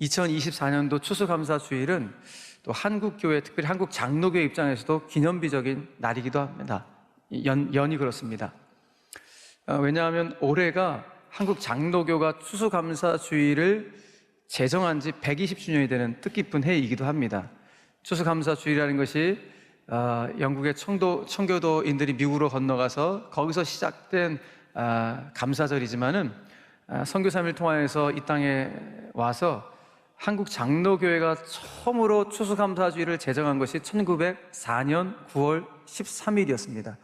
(2024년도) 추수감사주일은 또 한국교회, 특별히 한국장로교회 입장에서도 기념비적인 날이기도 합니다. 연이 그렇습니다. 왜냐하면 올해가 한국장로교가 추수감사주일을 제정한 지 120주년이 되는 뜻깊은 해이기도 합니다. 추수감사주일이라는 것이 영국의 청교도인들이 미국으로 건너가서 거기서 시작된 감사절이지만은 선교 3일 통하여서 이 땅에 와서 한국 장로교회가 처음으로 추수감사주일을 제정한 것이 1904년 9월 13일이었습니다.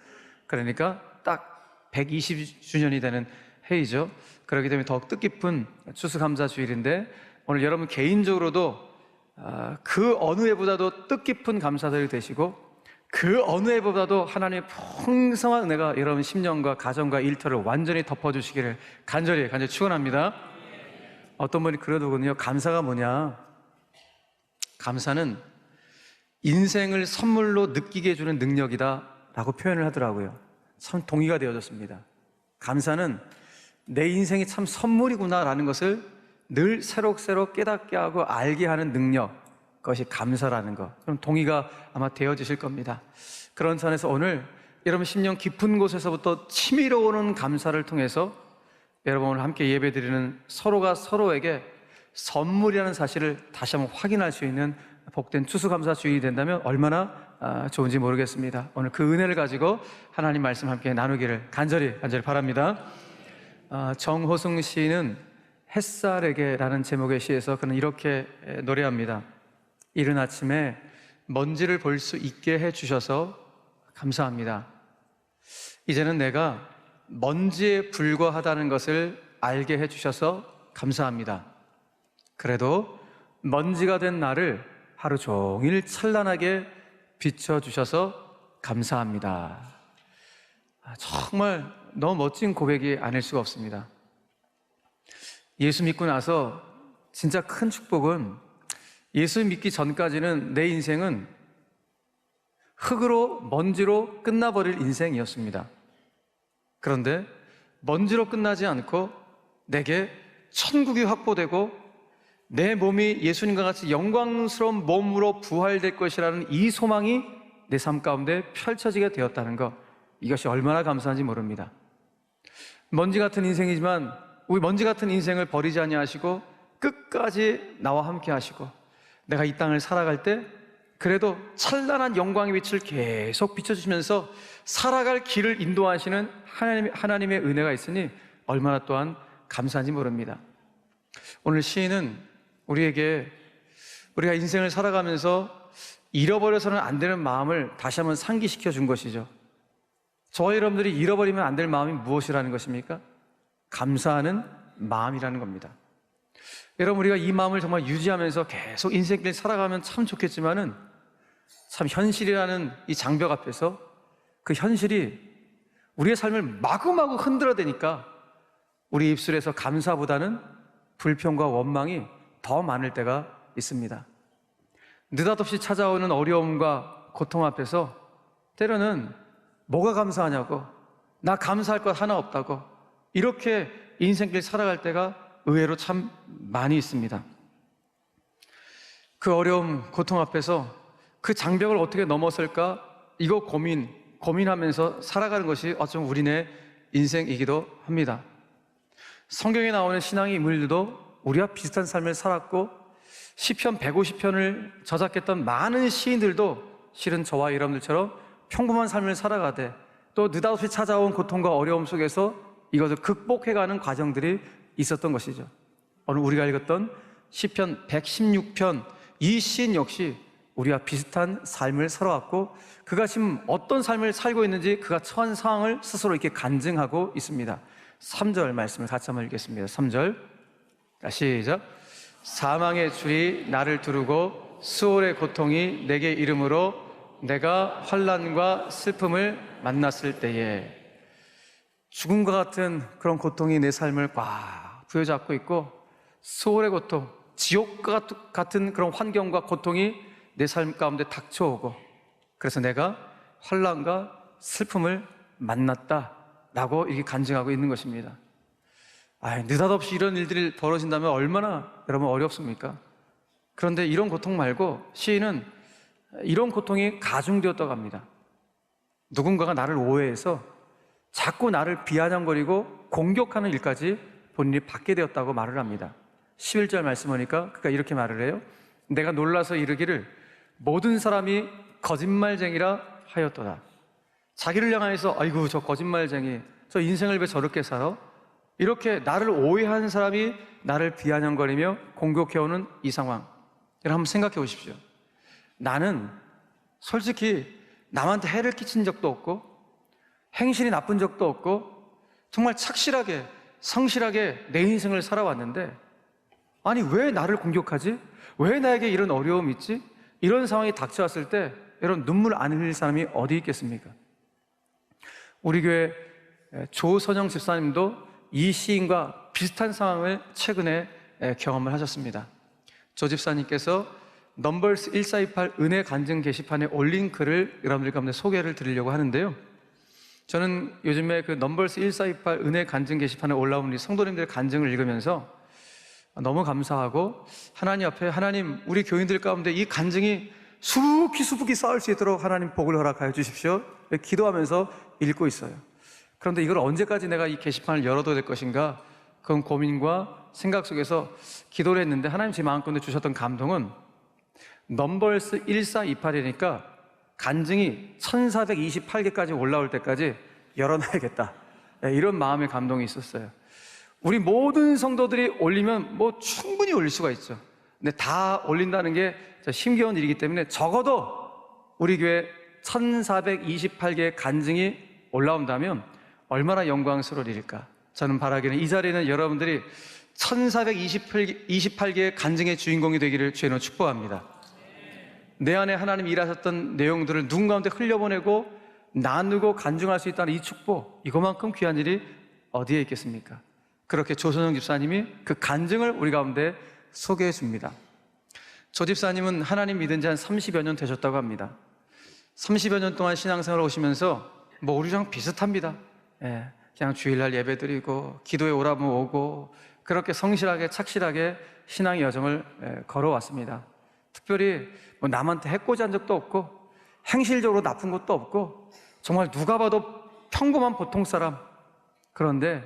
그러니까 딱 120주년이 되는 해이죠. 그렇기 때문에 더욱 뜻깊은 추수감사주일인데, 오늘 여러분 개인적으로도 그 어느 해보다도 뜻깊은 감사절이 되시고, 그 어느 해보다도 하나님의 풍성한 은혜가 여러분 심령과 가정과 일터를 완전히 덮어주시기를 간절히 축원합니다. 어떤 분이 그러더군요. 감사가 뭐냐? 감사는 인생을 선물로 느끼게 해주는 능력이다 라고 표현을 하더라고요. 참 동의가 되어졌습니다. 감사는 내 인생이 참 선물이구나 라는 것을 늘 새록새록 깨닫게 하고 알게 하는 능력, 그것이 감사라는 것. 그럼 동의가 아마 되어지실 겁니다. 그런 선에서 오늘 여러분 심령 깊은 곳에서부터 치밀어 오는 감사를 통해서 여러분 오늘 함께 예배드리는 서로가 서로에게 선물이라는 사실을 다시 한번 확인할 수 있는 복된 추수감사주일이 된다면 얼마나 좋은지 모르겠습니다. 오늘 그 은혜를 가지고 하나님 말씀 함께 나누기를 간절히 바랍니다. 정호승 시인은 햇살에게라는 제목의 시에서 그는 이렇게 노래합니다. 이른 아침에 먼지를 볼 수 있게 해주셔서 감사합니다. 이제는 내가 먼지에 불과하다는 것을 알게 해주셔서 감사합니다. 그래도 먼지가 된 나를 하루 종일 찬란하게 비춰주셔서 감사합니다. 정말 너무 멋진 고백이 아닐 수가 없습니다. 예수 믿고 나서 진짜 큰 축복은, 예수 믿기 전까지는 내 인생은 흙으로 먼지로 끝나버릴 인생이었습니다. 그런데 먼지로 끝나지 않고 내게 천국이 확보되고 내 몸이 예수님과 같이 영광스러운 몸으로 부활될 것이라는 이 소망이 내 삶 가운데 펼쳐지게 되었다는 것, 이것이 얼마나 감사한지 모릅니다. 먼지 같은 인생이지만 우리 먼지 같은 인생을 버리지 아니하시고 끝까지 나와 함께 하시고, 내가 이 땅을 살아갈 때 그래도 찬란한 영광의 빛을 계속 비춰주시면서 살아갈 길을 인도하시는 하나님의 은혜가 있으니 얼마나 또한 감사한지 모릅니다. 오늘 시인은 우리에게 우리가 인생을 살아가면서 잃어버려서는 안 되는 마음을 다시 한번 상기시켜 준 것이죠. 저와 여러분들이 잃어버리면 안 될 마음이 무엇이라는 것입니까? 감사하는 마음이라는 겁니다. 여러분, 우리가 이 마음을 정말 유지하면서 계속 인생길 살아가면 참 좋겠지만은, 참 현실이라는 이 장벽 앞에서 그 현실이 우리의 삶을 마구마구 흔들어대니까 우리 입술에서 감사보다는 불평과 원망이 더 많을 때가 있습니다. 느닷없이 찾아오는 어려움과 고통 앞에서 때로는 뭐가 감사하냐고, 나 감사할 것 하나 없다고, 이렇게 인생길 살아갈 때가 의외로 참 많이 있습니다. 그 어려움, 고통 앞에서 그 장벽을 어떻게 넘어설까, 이거 고민하면서 살아가는 것이 어쩌면 우리네 인생이기도 합니다. 성경에 나오는 신앙의 인물들도 우리와 비슷한 삶을 살았고, 시편 150편을 저작했던 많은 시인들도 실은 저와 여러분들처럼 평범한 삶을 살아가되 또 느닷없이 찾아온 고통과 어려움 속에서 이것을 극복해가는 과정들이 있었던 것이죠. 오늘 우리가 읽었던 시편 116편, 이 시인 역시 우리와 비슷한 삶을 살아왔고, 그가 지금 어떤 삶을 살고 있는지 그가 처한 상황을 스스로 이렇게 간증하고 있습니다. 3절 말씀을 같이 한번 읽겠습니다. 3절 시작. 사망의 줄이 나를 두르고 수월의 고통이 내게 이름으로 내가 환난과 슬픔을 만났을 때에. 죽음과 같은 그런 고통이 내 삶을 꽉 부여잡고 있고, 수월의 고통, 지옥과 같은 그런 환경과 고통이 내 삶 가운데 닥쳐오고, 그래서 내가 환난과 슬픔을 만났다라고 이렇게 간증하고 있는 것입니다. 느닷없이 이런 일들이 벌어진다면 얼마나 여러분 어렵습니까? 그런데 이런 고통 말고 시인은 이런 고통이 가중되었다고 합니다. 누군가가 나를 오해해서 자꾸 나를 비아냥거리고 공격하는 일까지 본인이 받게 되었다고 말을 합니다. 11절 말씀 보니까 그가 이렇게 말을 해요. 내가 놀라서 이르기를 모든 사람이 거짓말쟁이라 하였도다. 자기를 향해서 아이고 저 거짓말쟁이, 저 인생을 왜 저렇게 살아? 이렇게 나를 오해하는 사람이 나를 비아냥거리며 공격해오는 이 상황, 여러분 한번 생각해 보십시오. 나는 솔직히 남한테 해를 끼친 적도 없고 행실이 나쁜 적도 없고 정말 착실하게 성실하게 내 인생을 살아왔는데, 아니 왜 나를 공격하지? 왜 나에게 이런 어려움이 있지? 이런 상황이 닥쳐왔을 때 여러분 눈물 안 흘릴 사람이 어디 있겠습니까? 우리 교회 조선영 집사님도 이 시인과 비슷한 상황을 최근에 경험을 하셨습니다. 조 집사님께서 넘버스 1428 은혜 간증 게시판에 올린 글을 여러분들 가운데 소개를 드리려고 하는데요. 저는 요즘에 그 넘버스 1428 은혜 간증 게시판에 올라온 우리 성도님들의 간증을 읽으면서 너무 감사하고, 하나님 앞에 하나님 우리 교인들 가운데 이 간증이 수북히 쌓을 수 있도록 하나님 복을 허락하여 주십시오, 기도하면서 읽고 있어요. 그런데 이걸 언제까지 내가 이 게시판을 열어둬야 될 것인가, 그런 고민과 생각 속에서 기도를 했는데 하나님 제 마음가운데 주셨던 감동은 넘버스 1428이니까 간증이 1428개까지 올라올 때까지 열어놔야겠다, 이런 마음의 감동이 있었어요. 우리 모든 성도들이 올리면 뭐 충분히 올릴 수가 있죠. 근데 다 올린다는 게 힘겨운 일이기 때문에 적어도 우리 교회 1428개의 간증이 올라온다면 얼마나 영광스러운 일일까. 저는 바라기는 이 자리에는 여러분들이 1428개의 간증의 주인공이 되기를 주의로 축복합니다. 내 안에 하나님 일하셨던 내용들을 누군 가운데 흘려보내고 나누고 간증할 수 있다는 이 축복, 이것만큼 귀한 일이 어디에 있겠습니까? 그렇게 조선영 집사님이 그 간증을 우리 가운데 소개해 줍니다. 조 집사님은 하나님 믿은 지 한 30여 년 되셨다고 합니다. 30여 년 동안 신앙생활을 오시면서 뭐 우리랑 비슷합니다. 그냥 주일날 예배 드리고 기도에 오라면 오고 그렇게 성실하게 착실하게 신앙의 여정을 걸어왔습니다. 특별히 뭐 남한테 해코지한 적도 없고 행실적으로 나쁜 것도 없고 정말 누가 봐도 평범한 보통 사람. 그런데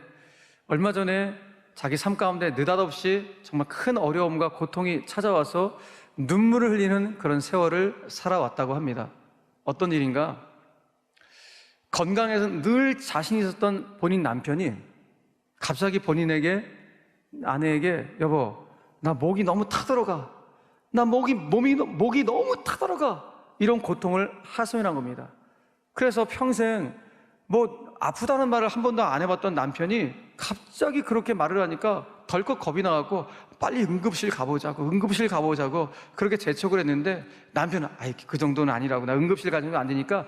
얼마 전에 자기 삶 가운데 느닷없이 정말 큰 어려움과 고통이 찾아와서 눈물을 흘리는 그런 세월을 살아왔다고 합니다. 어떤 일인가? 건강에서 늘 자신이 있었던 본인 남편이 갑자기 본인에게, 아내에게 여보 나 목이 너무 타들어가, 나 목이 너무 타들어가, 이런 고통을 하소연한 겁니다. 그래서 평생 뭐 아프다는 말을 한 번도 안 해봤던 남편이 갑자기 그렇게 말을 하니까 덜컥 겁이 나갖고 빨리 응급실 가보자고 그렇게 재촉을 했는데 남편은 아이 그 정도는 아니라고, 나 응급실 가는 거 안 되니까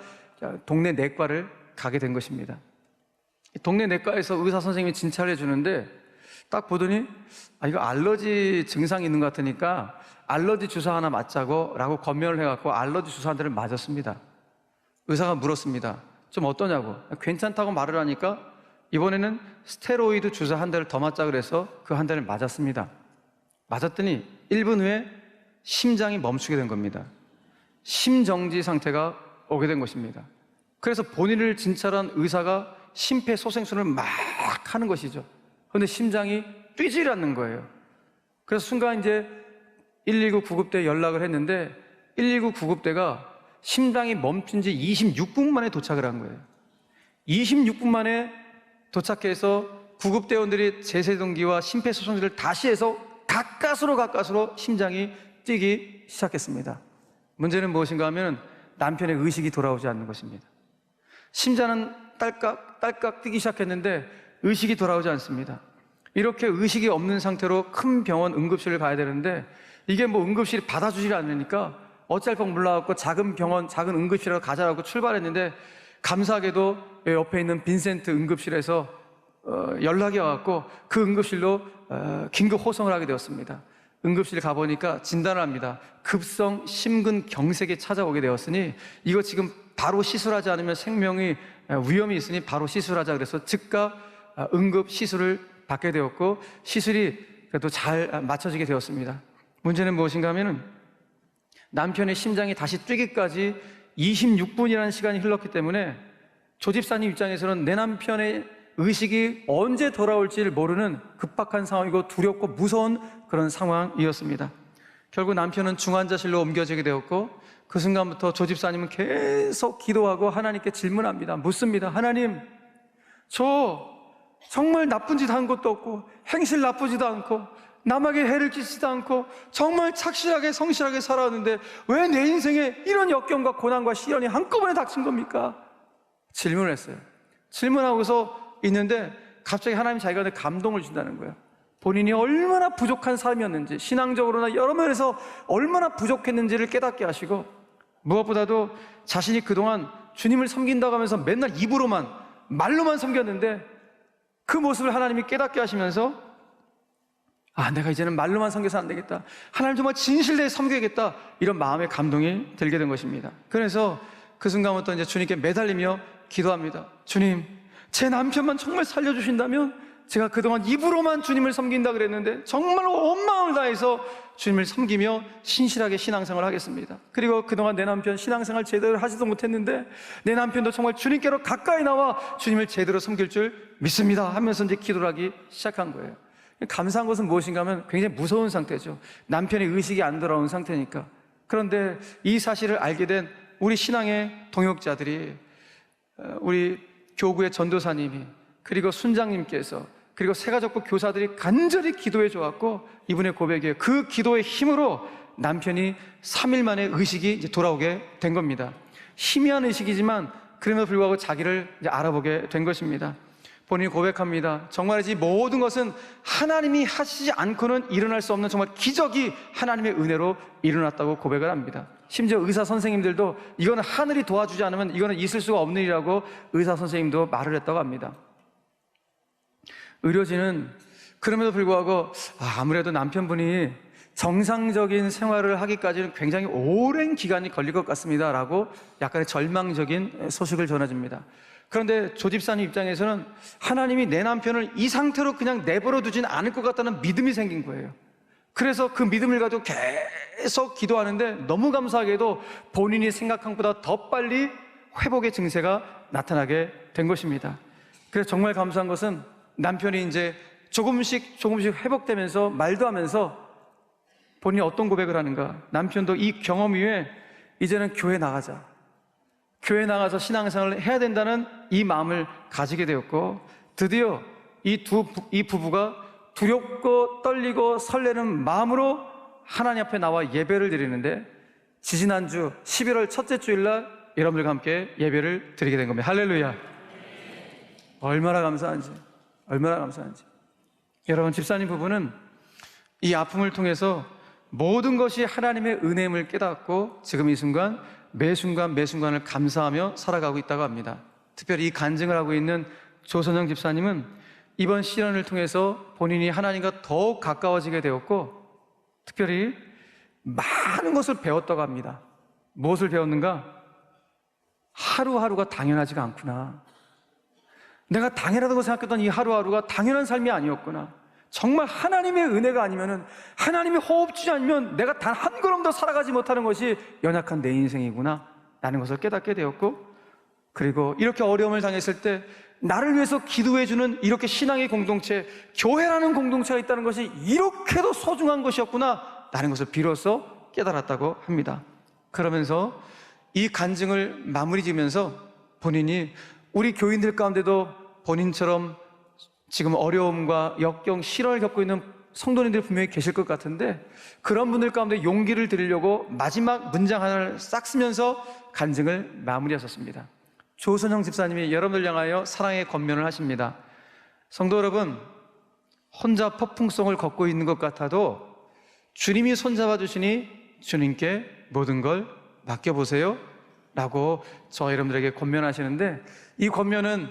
동네 내과를 가게 된 것입니다. 동네 내과에서 의사 선생님이 진찰을 해주는데 딱 보더니 이거 알러지 증상이 있는 것 같으니까 알러지 주사 하나 맞자고 라고 권면을 해갖고 알러지 주사 한 대를 맞았습니다. 의사가 물었습니다. 좀 어떠냐고. 괜찮다고 말을 하니까 이번에는 스테로이드 주사 한 대를 더 맞자 그래서 그 한 대를 맞았습니다. 맞았더니 1분 후에 심장이 멈추게 된 겁니다. 심정지 상태가 오게 된 것입니다. 그래서 본인을 진찰한 의사가 심폐소생술을 막 하는 것이죠. 그런데 심장이 뛰질 않는 거예요. 그래서 순간 이제 119 구급대에 연락을 했는데 119 구급대가 심장이 멈춘 지 26분 만에 도착을 한 거예요. 26분 만에 도착해서 구급대원들이 제세동기와 심폐소생술을 다시 해서 가까스로 심장이 뛰기 시작했습니다. 문제는 무엇인가 하면 남편의 의식이 돌아오지 않는 것입니다. 심장은 딸깍 뛰기 시작했는데 의식이 돌아오지 않습니다. 이렇게 의식이 없는 상태로 큰 병원 응급실을 가야 되는데 이게 뭐 응급실이 받아주지 않으니까 어쩔 뻔 몰라갖고 작은 병원, 작은 응급실로 가자라고 출발했는데 감사하게도 옆에 있는 빈센트 응급실에서 연락이 와갖고 그 응급실로 긴급 호송을 하게 되었습니다. 응급실 가보니까 진단을 합니다. 급성 심근경색이 찾아오게 되었으니 이거 지금 바로 시술하지 않으면 생명이 위험이 있으니 바로 시술하자 그래서 즉각 응급 시술을 받게 되었고 시술이 그래도 잘 맞춰지게 되었습니다. 문제는 무엇인가 하면은 남편의 심장이 다시 뛰기까지 26분이라는 시간이 흘렀기 때문에 조 집사님 입장에서는 내 남편의 의식이 언제 돌아올지를 모르는 급박한 상황이고 두렵고 무서운 그런 상황이었습니다. 결국 남편은 중환자실로 옮겨지게 되었고 그 순간부터 조 집사님은 계속 기도하고 하나님께 질문합니다. 묻습니다. 하나님, 저 정말 나쁜 짓 한 것도 없고 행실 나쁘지도 않고 남에게 해를 끼치지도 않고 정말 착실하게 성실하게 살아왔는데 왜 내 인생에 이런 역경과 고난과 시련이 한꺼번에 닥친 겁니까? 질문을 했어요. 질문하고서 있는데 갑자기 하나님이 자기가 감동을 준다는 거예요. 본인이 얼마나 부족한 삶이었는지, 신앙적으로나 여러 면에서 얼마나 부족했는지를 깨닫게 하시고 무엇보다도 자신이 그동안 주님을 섬긴다고 하면서 맨날 입으로만 말로만 섬겼는데 그 모습을 하나님이 깨닫게 하시면서 내가 이제는 말로만 섬겨서 안 되겠다, 하나님 정말 진실되게 섬겨야겠다, 이런 마음의 감동이 들게 된 것입니다. 그래서 그 순간부터 이제 주님께 매달리며 기도합니다. 주님, 제 남편만 정말 살려주신다면 제가 그동안 입으로만 주님을 섬긴다 그랬는데 정말로 온 마음을 다해서 주님을 섬기며 신실하게 신앙생활을 하겠습니다. 그리고 그동안 내 남편 신앙생활 제대로 하지도 못했는데 내 남편도 정말 주님께로 가까이 나와 주님을 제대로 섬길 줄 믿습니다 하면서 이제 기도를 하기 시작한 거예요. 감사한 것은 무엇인가 하면 굉장히 무서운 상태죠. 남편의 의식이 안 돌아온 상태니까. 그런데 이 사실을 알게 된 우리 신앙의 동역자들이, 우리 교구의 전도사님이, 그리고 순장님께서, 그리고 새가족부 교사들이 간절히 기도해 주었고 이분의 고백이에요. 그 기도의 힘으로 남편이 3일 만에 의식이 이제 돌아오게 된 겁니다. 희미한 의식이지만 그럼에도 불구하고 자기를 이제 알아보게 된 것입니다. 본인이 고백합니다. 정말 이 모든 것은 하나님이 하시지 않고는 일어날 수 없는 정말 기적이 하나님의 은혜로 일어났다고 고백을 합니다. 심지어 의사 선생님들도 이거는 하늘이 도와주지 않으면 이거는 있을 수가 없는 일이라고 의사 선생님도 말을 했다고 합니다. 의료진은 그럼에도 불구하고 아무래도 남편분이 정상적인 생활을 하기까지는 굉장히 오랜 기간이 걸릴 것 같습니다 라고 약간의 절망적인 소식을 전해줍니다. 그런데 조 집사님 입장에서는 하나님이 내 남편을 이 상태로 그냥 내버려 두진 않을 것 같다는 믿음이 생긴 거예요. 그래서 그 믿음을 가지고 계속 기도하는데 너무 감사하게도 본인이 생각한 것보다 더 빨리 회복의 증세가 나타나게 된 것입니다. 그래서 정말 감사한 것은 남편이 이제 조금씩 회복되면서 말도 하면서 본인이 어떤 고백을 하는가. 남편도 이 경험 이후에 이제는 교회 나가자, 교회 나가서 신앙생활을 해야 된다는 이 마음을 가지게 되었고, 드디어 이 부부가 두렵고 떨리고 설레는 마음으로 하나님 앞에 나와 예배를 드리는데, 지지난주 11월 첫째 주일날 여러분들과 함께 예배를 드리게 된 겁니다. 할렐루야. 얼마나 감사한지. 여러분, 집사님 부부는 이 아픔을 통해서 모든 것이 하나님의 은혜임을 깨닫고 지금 이 순간 매순간을 감사하며 살아가고 있다고 합니다. 특별히 이 간증을 하고 있는 조선영 집사님은 이번 시련을 통해서 본인이 하나님과 더욱 가까워지게 되었고 특별히 많은 것을 배웠다고 합니다. 무엇을 배웠는가? 하루하루가 당연하지가 않구나. 내가 당연하다고 생각했던 이 하루하루가 당연한 삶이 아니었구나. 정말 하나님의 은혜가 아니면은, 하나님의 호흡 주지 않으면 내가 단 한 걸음도 살아가지 못하는 것이 연약한 내 인생이구나 라는 것을 깨닫게 되었고, 그리고 이렇게 어려움을 당했을 때 나를 위해서 기도해주는 이렇게 신앙의 공동체, 교회라는 공동체가 있다는 것이 이렇게도 소중한 것이었구나 라는 것을 비로소 깨달았다고 합니다. 그러면서 이 간증을 마무리 지으면서 본인이 우리 교인들 가운데도 본인처럼 지금 어려움과 역경, 시련을 겪고 있는 성도님들이 분명히 계실 것 같은데, 그런 분들 가운데 용기를 드리려고 마지막 문장 하나를 싹 쓰면서 간증을 마무리하셨습니다. 조선영 집사님이 여러분들 향하여 사랑의 권면을 하십니다. 성도 여러분, 혼자 폭풍성을 걷고 있는 것 같아도 주님이 손잡아 주시니 주님께 모든 걸 맡겨보세요 라고 저 여러분들에게 권면하시는데, 이 권면은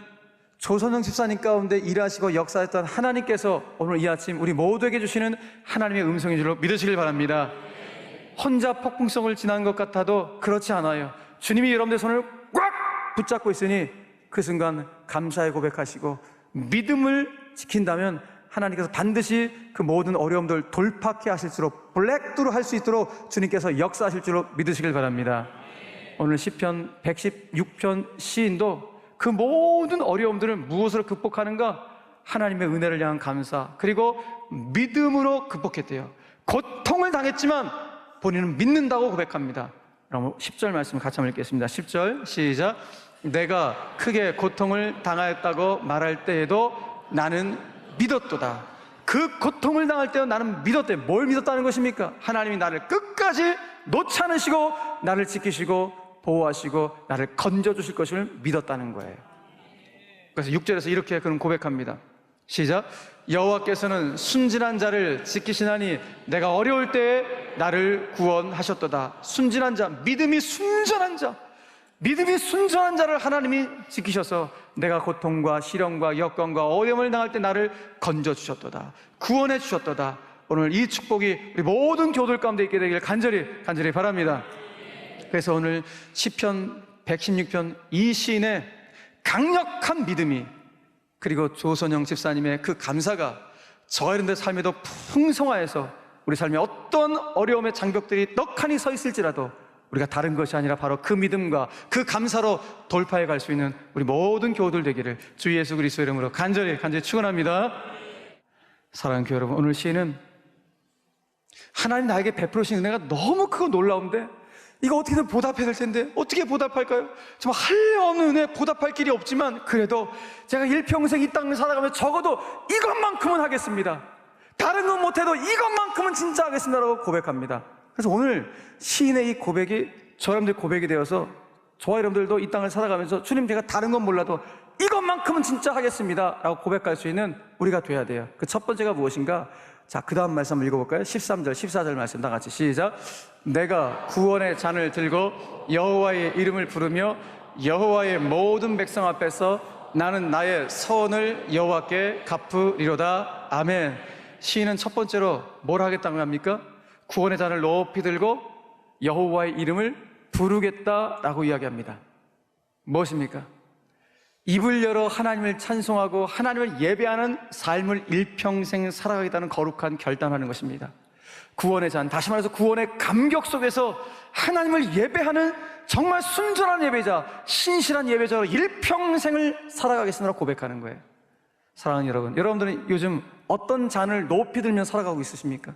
조선영 집사님 가운데 일하시고 역사했던 하나님께서 오늘 이 아침 우리 모두에게 주시는 하나님의 음성인 줄로 믿으시길 바랍니다. 혼자 폭풍성을 지난 것 같아도 그렇지 않아요. 주님이 여러분의 손을 꽉 붙잡고 있으니 그 순간 감사의 고백하시고 믿음을 지킨다면 하나님께서 반드시 그 모든 어려움들 돌파케 하실 줄로, 블랙두루 할 수 있도록 주님께서 역사하실 줄로 믿으시길 바랍니다. 오늘 시편 116편 시인도 그 모든 어려움들을 무엇으로 극복하는가? 하나님의 은혜를 향한 감사, 그리고 믿음으로 극복했대요. 고통을 당했지만 본인은 믿는다고 고백합니다. 그럼 10절 말씀을 같이 한번 읽겠습니다. 10절 시작. 내가 크게 고통을 당하였다고 말할 때에도 나는 믿었도다. 그 고통을 당할 때도 나는 믿었대. 뭘 믿었다는 것입니까? 하나님이 나를 끝까지 놓지 않으시고 나를 지키시고 보호하시고 나를 건져주실 것을 믿었다는 거예요. 그래서 6절에서 이렇게 그는 고백합니다. 시작. 여호와께서는 순진한 자를 지키시나니 내가 어려울 때에 나를 구원하셨도다. 순진한 자, 믿음이 순전한 자, 믿음이 순전한 자를 하나님이 지키셔서 내가 고통과 시련과 여건과 어려움을 당할 때 나를 건져주셨도다, 구원해 주셨도다. 오늘 이 축복이 우리 모든 교들 가운데 있게 되기를 간절히 바랍니다. 그래서 오늘 시편 116편 이 시인의 강력한 믿음이, 그리고 조선영 집사님의 그 감사가 저와 여러분의 삶에도 풍성하여서 우리 삶에 어떤 어려움의 장벽들이 떡하니 서 있을지라도 우리가 다른 것이 아니라 바로 그 믿음과 그 감사로 돌파해 갈 수 있는 우리 모든 교우들 되기를 주 예수 그리스도의 이름으로 간절히 축원합니다. 사랑하는 교회 여러분, 오늘 시인은 하나님 나에게 베풀으신 은혜가 너무 크고 놀라운데 이거 어떻게든 보답해야 될 텐데 어떻게 보답할까요? 정말 할 없는 은혜, 보답할 길이 없지만 그래도 제가 일평생 이 땅을 살아가면서 적어도 이것만큼은 하겠습니다. 다른 건 못해도 이것만큼은 진짜 하겠습니다라고 고백합니다. 그래서 오늘 시인의 이 고백이 저 여러분들 고백이 되어서 저와 여러분들도 이 땅을 살아가면서 주님, 제가 다른 건 몰라도 이것만큼은 진짜 하겠습니다 라고 고백할 수 있는 우리가 돼야 돼요. 그 첫 번째가 무엇인가? 자, 그 다음 말씀 한번 읽어볼까요? 13절, 14절 말씀 다 같이 시작. 내가 구원의 잔을 들고 여호와의 이름을 부르며 여호와의 모든 백성 앞에서 나는 나의 서원을 여호와께 갚으리로다. 아멘. 시인은 첫 번째로 뭘 하겠다는 겁니까? 구원의 잔을 높이 들고 여호와의 이름을 부르겠다라고 이야기합니다. 무엇입니까? 입을 열어 하나님을 찬송하고 하나님을 예배하는 삶을 일평생 살아가겠다는 거룩한 결단하는 것입니다. 구원의 잔, 다시 말해서 구원의 감격 속에서 하나님을 예배하는 정말 순전한 예배자, 신실한 예배자로 일평생을 살아가겠습니다 고백하는 거예요. 사랑하는 여러분, 여러분들은 요즘 어떤 잔을 높이 들며 살아가고 있으십니까?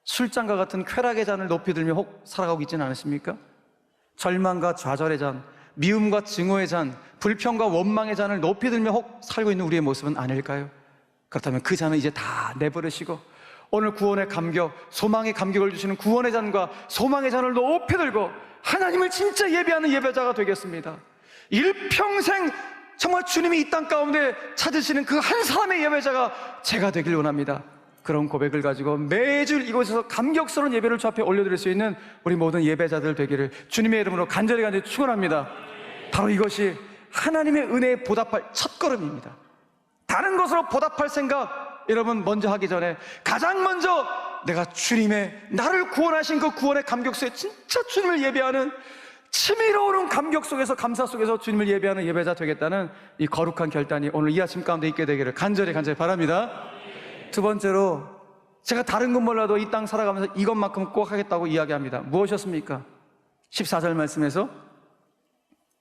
술잔과 같은 쾌락의 잔을 높이 들며 혹 살아가고 있지는 않으십니까? 절망과 좌절의 잔, 미움과 증오의 잔, 불평과 원망의 잔을 높이 들며 혹 살고 있는 우리의 모습은 아닐까요? 그렇다면 그 잔은 이제 다 내버리시고 오늘 구원의 감격, 소망의 감격을 주시는 구원의 잔과 소망의 잔을 높이 들고 하나님을 진짜 예배하는 예배자가 되겠습니다. 일평생 정말 주님이 이 땅 가운데 찾으시는 그 한 사람의 예배자가 제가 되길 원합니다. 그런 고백을 가지고 매주 이곳에서 감격스러운 예배를 주 앞에 올려드릴 수 있는 우리 모든 예배자들 되기를 주님의 이름으로 간절히 축원합니다. 바로 이것이 하나님의 은혜에 보답할 첫걸음입니다. 다른 것으로 보답할 생각 여러분 먼저 하기 전에 가장 먼저 내가 주님의 나를 구원하신 그 구원의 감격 속에 진짜 주님을 예배하는 치밀어 오는 감격 속에서 감사 속에서 주님을 예배하는 예배자 되겠다는 이 거룩한 결단이 오늘 이 아침 가운데 있게 되기를 간절히 바랍니다. 두 번째로 제가 다른 건 몰라도 이 땅 살아가면서 이것만큼 꼭 하겠다고 이야기합니다. 무엇이었습니까? 14절 말씀에서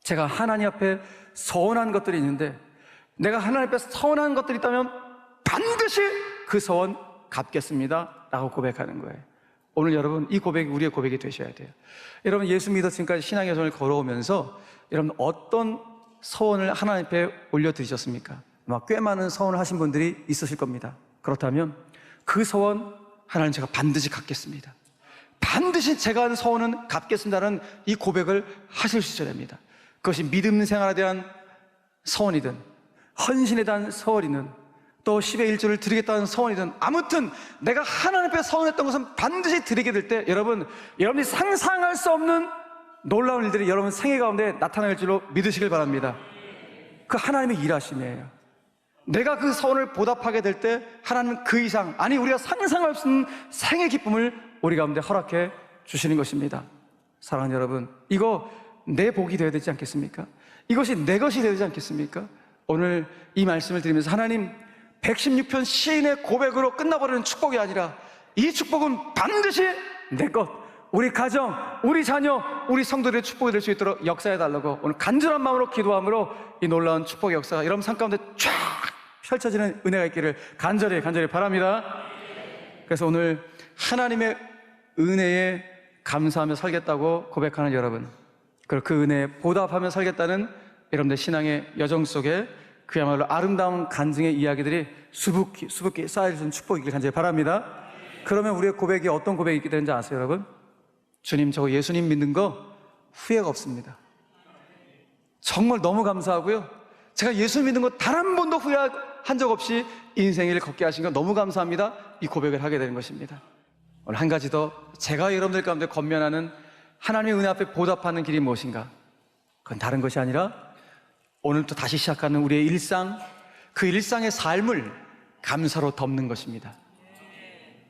제가 하나님 앞에 서원한 것들이 있는데 내가 하나님 앞에 서원한 것들이 있다면 반드시 그 서원 갚겠습니다 라고 고백하는 거예요. 오늘 여러분 이 고백이 우리의 고백이 되셔야 돼요. 여러분 예수 믿어 지금까지 신앙의 여정을 걸어오면서 여러분 어떤 서원을 하나님 앞에 올려드리셨습니까? 아마 꽤 많은 서원을 하신 분들이 있으실 겁니다. 그렇다면 그 서원 하나님 제가 반드시 갚겠습니다, 반드시 제가 한 서원은 갚겠습니다라는 이 고백을 하실 수 있어야 됩니다. 그것이 믿음 생활에 대한 서원이든 헌신에 대한 서원이든 또 10의 1조를 드리겠다는 서원이든 아무튼 내가 하나님 앞에 서원했던 것은 반드시 드리게 될 때 여러분이 상상할 수 없는 놀라운 일들이 여러분 생애 가운데 나타날 줄로 믿으시길 바랍니다. 그 하나님의 일하심이에요. 내가 그 서원을 보답하게 될 때 하나님은 그 이상, 아니 우리가 상상할 수 없는 생의 기쁨을 우리 가운데 허락해 주시는 것입니다. 사랑하는 여러분, 이거 내 복이 되어야 되지 않겠습니까? 이것이 내 것이 되어야 되지 않겠습니까? 오늘 이 말씀을 드리면서 하나님, 116편 시인의 고백으로 끝나버리는 축복이 아니라 이 축복은 반드시 내 것, 우리 가정, 우리 자녀, 우리 성도들의 축복이 될 수 있도록 역사해달라고 오늘 간절한 마음으로 기도함으로 이 놀라운 축복의 역사가 여러분 삶 가운데 쫙 펼쳐지는 은혜가 있기를 간절히 바랍니다. 그래서 오늘 하나님의 은혜에 감사하며 살겠다고 고백하는 여러분, 그리고 그 은혜에 보답하며 살겠다는 여러분들 신앙의 여정 속에 그야말로 아름다운 간증의 이야기들이 수북히 쌓여진 축복이길 간절히 바랍니다. 그러면 우리의 고백이 어떤 고백이 있게 되는지 아세요, 여러분? 주님, 저 예수님 믿는 거 후회가 없습니다. 정말 너무 감사하고요. 제가 예수 믿는 거 단 한 번도 후회한 적 없이 인생을 걷게 하신 거 너무 감사합니다. 이 고백을 하게 되는 것입니다. 오늘 한 가지 더, 제가 여러분들 가운데 권면하는 하나님의 은혜 앞에 보답하는 길이 무엇인가? 그건 다른 것이 아니라 오늘부터 다시 시작하는 우리의 일상, 그 일상의 삶을 감사로 덮는 것입니다.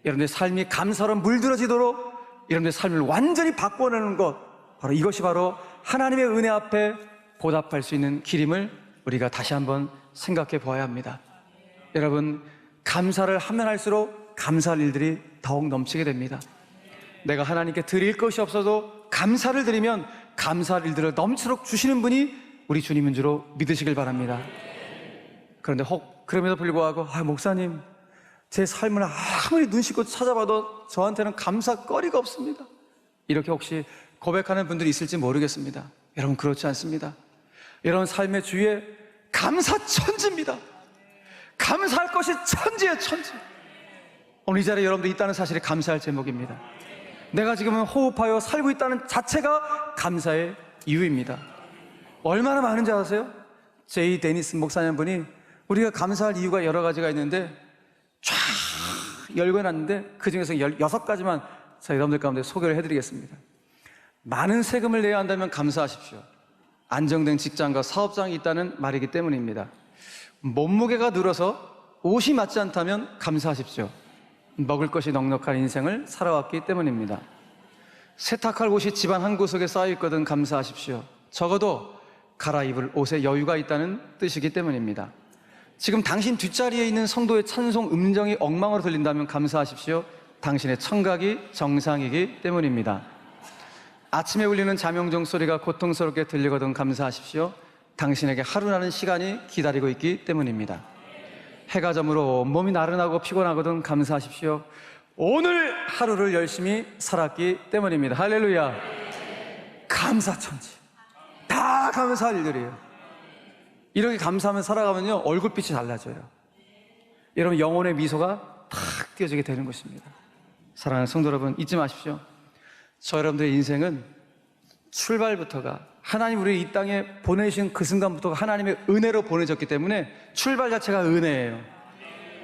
여러분의 삶이 감사로 물들어지도록 여러분의 삶을 완전히 바꿔내는 것, 바로 이것이 바로 하나님의 은혜 앞에 보답할 수 있는 길임을 우리가 다시 한번 생각해 보아야 합니다. 여러분, 감사를 하면 할수록 감사할 일들이 더욱 넘치게 됩니다. 내가 하나님께 드릴 것이 없어도 감사를 드리면 감사할 일들을 넘치도록 주시는 분이 우리 주님인 줄로 믿으시길 바랍니다. 그런데 그럼에도 불구하고 목사님, 제 삶을 아무리 눈 씻고 찾아봐도 저한테는 감사거리가 없습니다, 이렇게 혹시 고백하는 분들이 있을지 모르겠습니다. 여러분, 그렇지 않습니다. 여러분 삶의 주위에 감사천지입니다. 감사할 것이 천지예요, 천지. 오늘 이 자리에 여러분들이 있다는 사실이 감사할 제목입니다. 내가 지금은 호흡하여 살고 있다는 자체가 감사의 이유입니다. 얼마나 많은지 아세요? 제이 데니스 목사님 분이 우리가 감사할 이유가 여러 가지가 있는데 쫙 열고 해놨는데 그 중에서 16가지만 자, 여러분들 가운데 소개를 해드리겠습니다. 많은 세금을 내야 한다면 감사하십시오. 안정된 직장과 사업장이 있다는 말이기 때문입니다. 몸무게가 늘어서 옷이 맞지 않다면 감사하십시오. 먹을 것이 넉넉한 인생을 살아왔기 때문입니다. 세탁할 옷이 집안 한 구석에 쌓여있거든 감사하십시오. 적어도 갈아입을 옷에 여유가 있다는 뜻이기 때문입니다. 지금 당신 뒷자리에 있는 성도의 찬송 음정이 엉망으로 들린다면 감사하십시오. 당신의 청각이 정상이기 때문입니다. 아침에 울리는 자명종 소리가 고통스럽게 들리거든 감사하십시오. 당신에게 하루라는 시간이 기다리고 있기 때문입니다. 해가 저물어 몸이 나른하고 피곤하거든 감사하십시오. 오늘 하루를 열심히 살았기 때문입니다. 할렐루야. 감사천지, 다 감사할 일들이에요. 이렇게 감사하면 살아가면요, 얼굴빛이 달라져요. 여러분, 영혼의 미소가 탁 띄어지게 되는 것입니다. 사랑하는 성도 여러분, 잊지 마십시오. 저 여러분들의 인생은 출발부터가 하나님 우리 이 땅에 보내신 그 순간부터가 하나님의 은혜로 보내졌기 때문에 출발 자체가 은혜예요.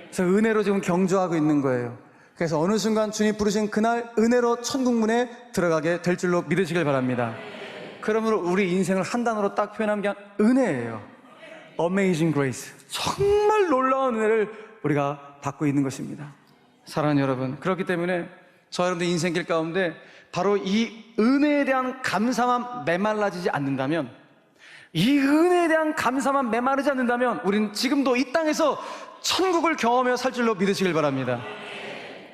그래서 은혜로 지금 경주하고 있는 거예요. 그래서 어느 순간 주님 부르신 그날 은혜로 천국문에 들어가게 될 줄로 믿으시길 바랍니다. 그러므로 우리 인생을 한 단어로 딱 표현하면 그냥 은혜예요. Amazing Grace. 정말 놀라운 은혜를 우리가 받고 있는 것입니다. 사랑하는 여러분, 그렇기 때문에 저 여러분들 인생길 가운데 바로 이 은혜에 대한 감사만 메말라지지 않는다면, 이 은혜에 대한 감사만 메마르지 않는다면 우리는 지금도 이 땅에서 천국을 경험하며 살 줄로 믿으시길 바랍니다.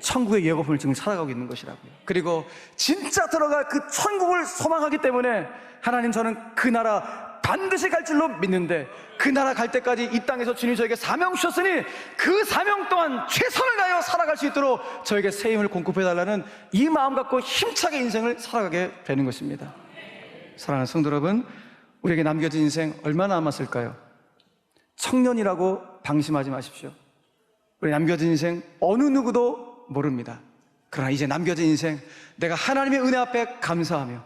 천국의 예고편을 지금 살아가고 있는 것이라고요. 그리고 진짜 들어갈 그 천국을 소망하기 때문에 하나님, 저는 그 나라 반드시 갈 줄로 믿는데 그 나라 갈 때까지 이 땅에서 주님 저에게 사명 주셨으니 그 사명 또한 최선을 다하여 살아갈 수 있도록 저에게 새 힘을 공급해달라는 이 마음 갖고 힘차게 인생을 살아가게 되는 것입니다. 사랑하는 성도 여러분, 우리에게 남겨진 인생 얼마나 남았을까요? 청년이라고 방심하지 마십시오. 우리 남겨진 인생 어느 누구도 모릅니다. 그러나 이제 남겨진 인생, 내가 하나님의 은혜 앞에 감사하며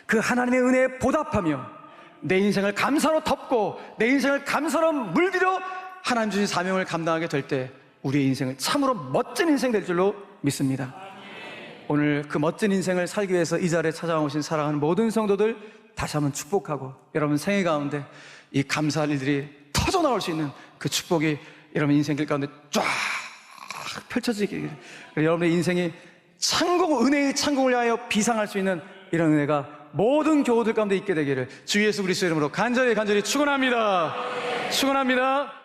그 하나님의 은혜에 보답하며 내 인생을 감사로 덮고 내 인생을 감사로 물들여 하나님 주신 사명을 감당하게 될 때 우리의 인생은 참으로 멋진 인생 될 줄로 믿습니다. 오늘 그 멋진 인생을 살기 위해서 이 자리에 찾아오신 사랑하는 모든 성도들 다시 한번 축복하고, 여러분 생애 가운데 이 감사할 일들이 터져 나올 수 있는 그 축복이 여러분 인생길 가운데 쫙 펼쳐지길, 여러분의 인생이 창공, 은혜의 창공을 향하여 비상할 수 있는 이런 은혜가 모든 교우들 가운데 있게 되기를 주 예수 그리스도의 이름으로 간절히 축원합니다. 축원합니다.